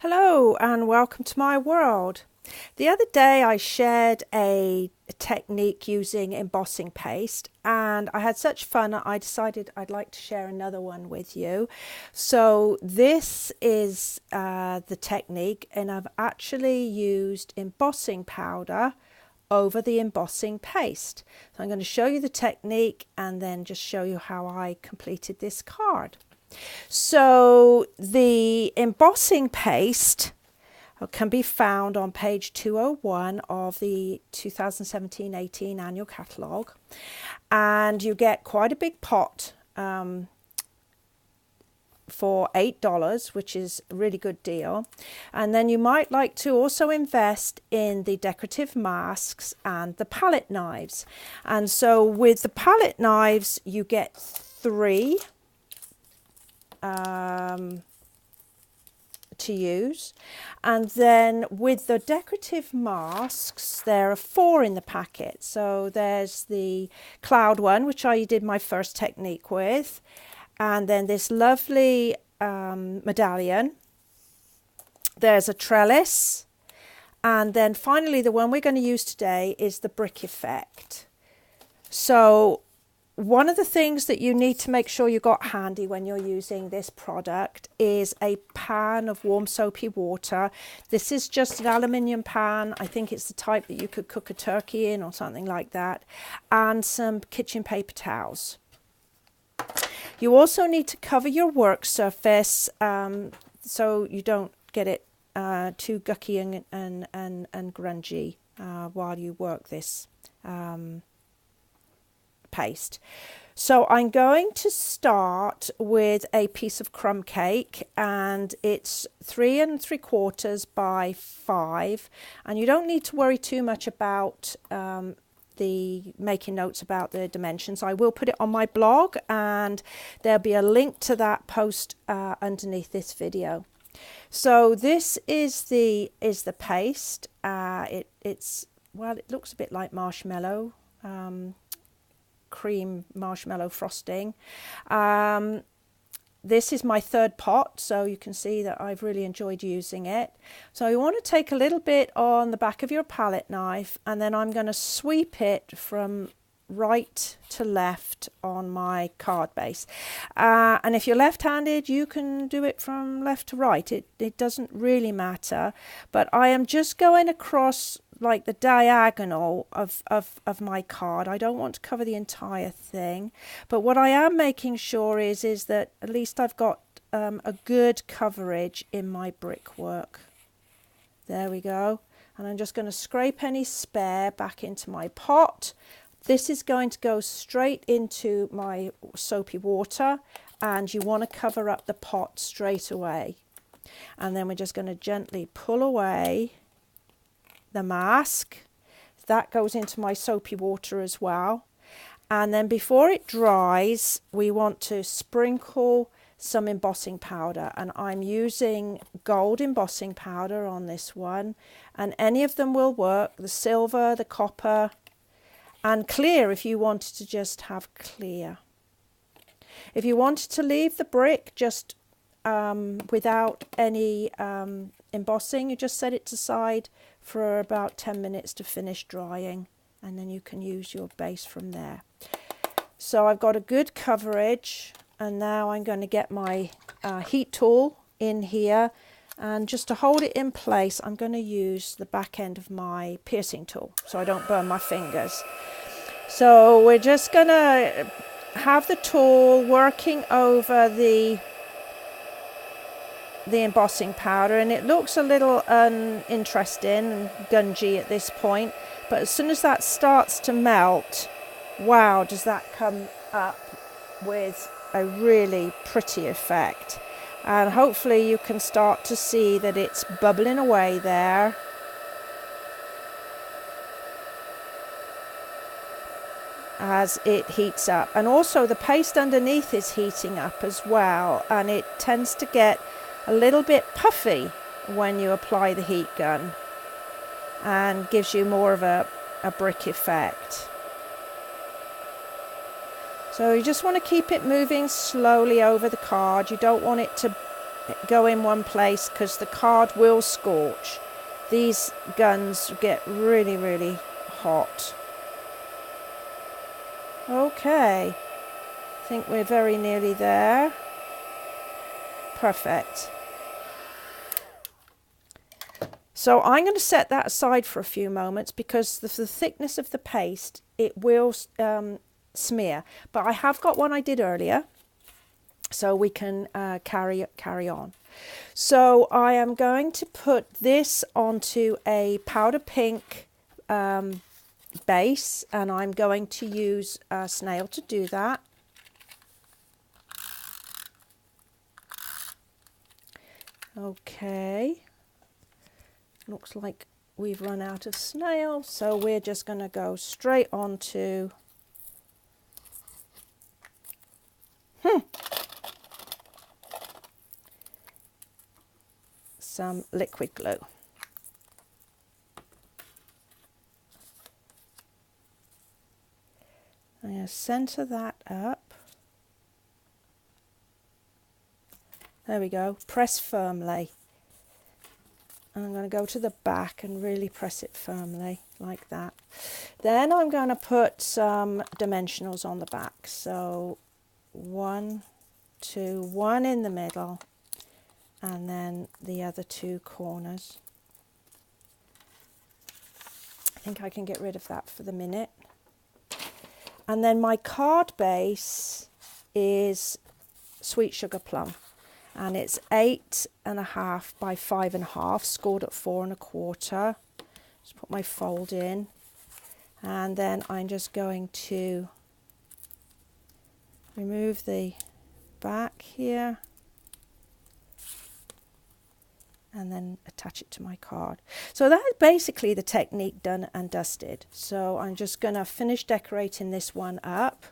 Hello and welcome to my world. The other day I shared a technique using embossing paste and I had such fun I decided I'd like to share another one with you. So this is the technique, and I've actually used embossing powder over the embossing paste. So I'm going to show you the technique and then just show you how I completed this card. So the embossing paste can be found on page 201 of the 2017-18 annual catalogue, and you get quite a big pot for $8, which is a really good deal. And then you might like to also invest in the decorative masks and the palette knives. And so with the palette knives you get 3 to use, and then with the decorative masks there are 4 in the packet. So there's the cloud one, which I did my first technique with, and then this lovely medallion, there's a trellis, and then finally the one we're going to use today is the brick effect. So one of the things that you need to make sure you got handy when you're using this product is a pan of warm soapy water. This is just an aluminium pan. I think it's the type that you could cook a turkey in or something like that, and some kitchen paper towels. You also need to cover your work surface so you don't get it too gucky and grungy while you work this paste. So I'm going to start with a piece of crumb cake, and it's 3 3/4 by 5, and you don't need to worry too much about the making notes about the dimensions. I will put it on my blog, and there'll be a link to that post underneath this video. So this is the paste. It looks a bit like marshmallow. Cream marshmallow frosting. This is my 3rd pot, so you can see that I've really enjoyed using it. So you want to take a little bit on the back of your palette knife, and then I'm going to sweep it from right to left on my card base. And if you're left-handed, you can do it from left to right. It doesn't really matter, but I am just going across like the diagonal of my card. I don't want to cover the entire thing, but what I am making sure is that at least I've got a good coverage in my brickwork. There we go. And I'm just going to scrape any spare back into my pot. This is going to go straight into my soapy water, and you want to cover up the pot straight away. And then we're just going to gently pull away the mask. That goes into my soapy water as well. And then before it dries, we want to sprinkle some embossing powder, and I'm using gold embossing powder on this one, and any of them will work. The silver, the copper, and clear if you wanted to just have clear. If you wanted to leave the brick just without any embossing, you just set it aside for about 10 minutes to finish drying, and then you can use your base from there. So I've got a good coverage, and now I'm going to get my heat tool in here, and just to hold it in place I'm going to use the back end of my piercing tool so I don't burn my fingers. So we're just going to have the tool working over the embossing powder, and it looks a little uninteresting and gungy at this point, but as soon as that starts to melt, wow, does that come up with a really pretty effect. And hopefully you can start to see that it's bubbling away there. As it heats up, and also the paste underneath is heating up as well, and it tends to get a little bit puffy when you apply the heat gun and gives you more of a brick effect. So you just want to keep it moving slowly over the card. You don't want it to go in one place because the card will scorch. These guns get really, really hot. Okay, I think we're very nearly there. Perfect. So I'm going to set that aside for a few moments because the thickness of the paste, it will smear. But I have got one I did earlier, so we can carry on. So I am going to put this onto a powder pink base, and I'm going to use a snail to do that. Okay, looks like we've run out of snail, so we're just going to go straight on to some liquid glue. I'm going to centre that up. There we go, press firmly. And I'm going to go to the back and really press it firmly like that. Then I'm going to put some dimensionals on the back. So 1, 2, 1 in the middle, and then the other 2 corners. I think I can get rid of that for the minute. And then my card base is Sweet Sugar Plum, and it's 8.5 by 5.5, scored at 4 1/4. Just put my fold in, and then I'm just going to remove the back here and then attach it to my card. So that's basically the technique done and dusted. So I'm just going to finish decorating this one up.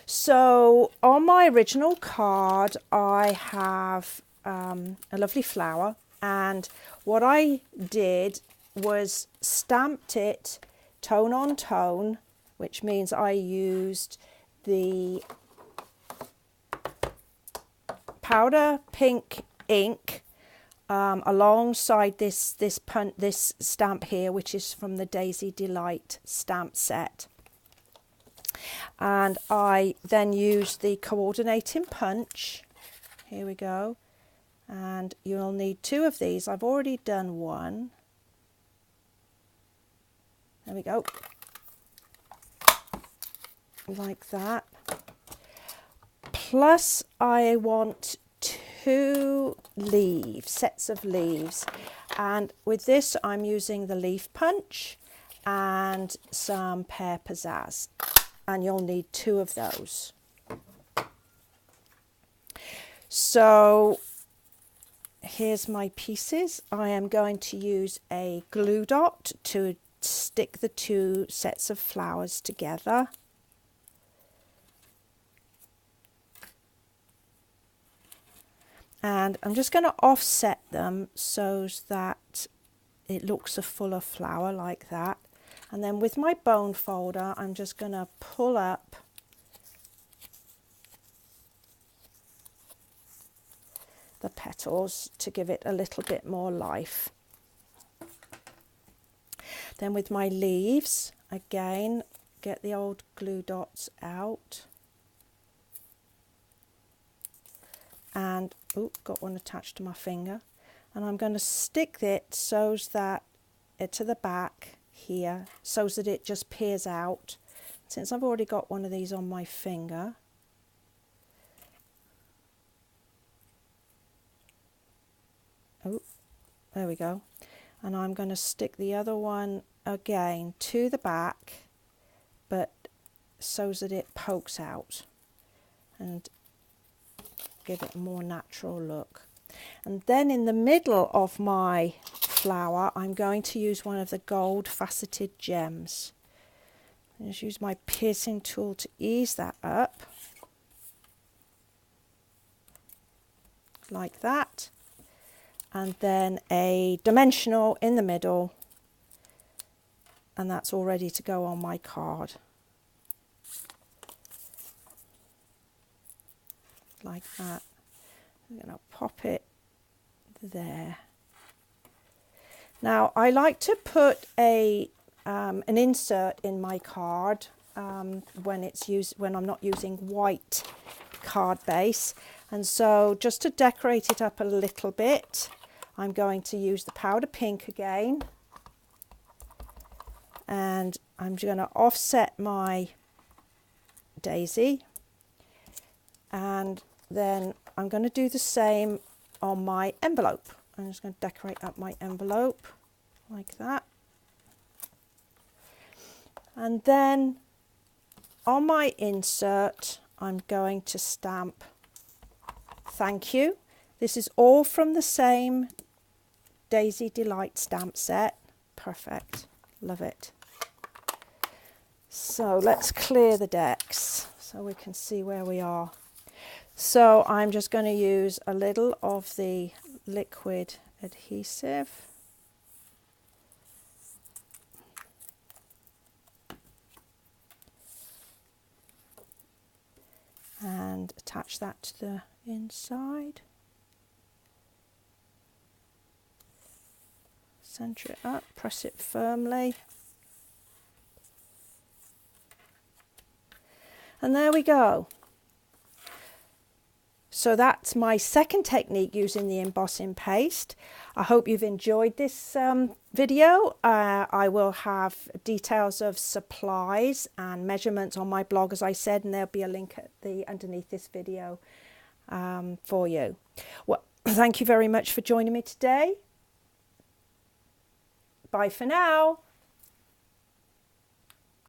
So on my original card I have a lovely flower, and what I did was stamped it tone on tone, which means I used the powder pink ink alongside this stamp here, which is from the Daisy Delight stamp set. And I then used the coordinating punch. Here we go. And you'll need 2 of these. I've already done one. There we go. Like that. Plus I want 2 leaves, sets of leaves, and with this I'm using the leaf punch and some pear pizzazz, and you'll need 2 of those. So here's my pieces. I am going to use a glue dot to stick the 2 sets of flowers together. And I'm just going to offset them so that it looks a fuller flower like that. And then with my bone folder, I'm just going to pull up the petals to give it a little bit more life. Then with my leaves, again, get the old glue dots out. And got one attached to my finger, and I'm going to stick it so that it to the back here, so that it just peers out. Since I've already got one of these on my finger, there we go, and I'm going to stick the other one again to the back, but so that it pokes out and give it a more natural look. And then in the middle of my flower I'm going to use one of the gold faceted gems. And just use my piercing tool to ease that up like that, and then a dimensional in the middle, and that's all ready to go on my card like that. I'm going to pop it there. Now I like to put an insert in my card when I'm not using white card base, and so just to decorate it up a little bit, I'm going to use the powder pink again, and I'm going to offset my daisy, and then I'm going to do the same on my envelope. I'm just going to decorate up my envelope like that, and then on my insert I'm going to stamp thank you. This is all from the same Daisy Delight stamp set. Perfect, love it. So let's clear the decks so we can see where we are. So I'm just going to use a little of the liquid adhesive. And attach that to the inside. Centre it up, press it firmly. And there we go. So that's my second technique using the embossing paste. I hope you've enjoyed this video. I will have details of supplies and measurements on my blog, as I said, and there'll be a link at underneath this video for you. Well, thank you very much for joining me today. Bye for now.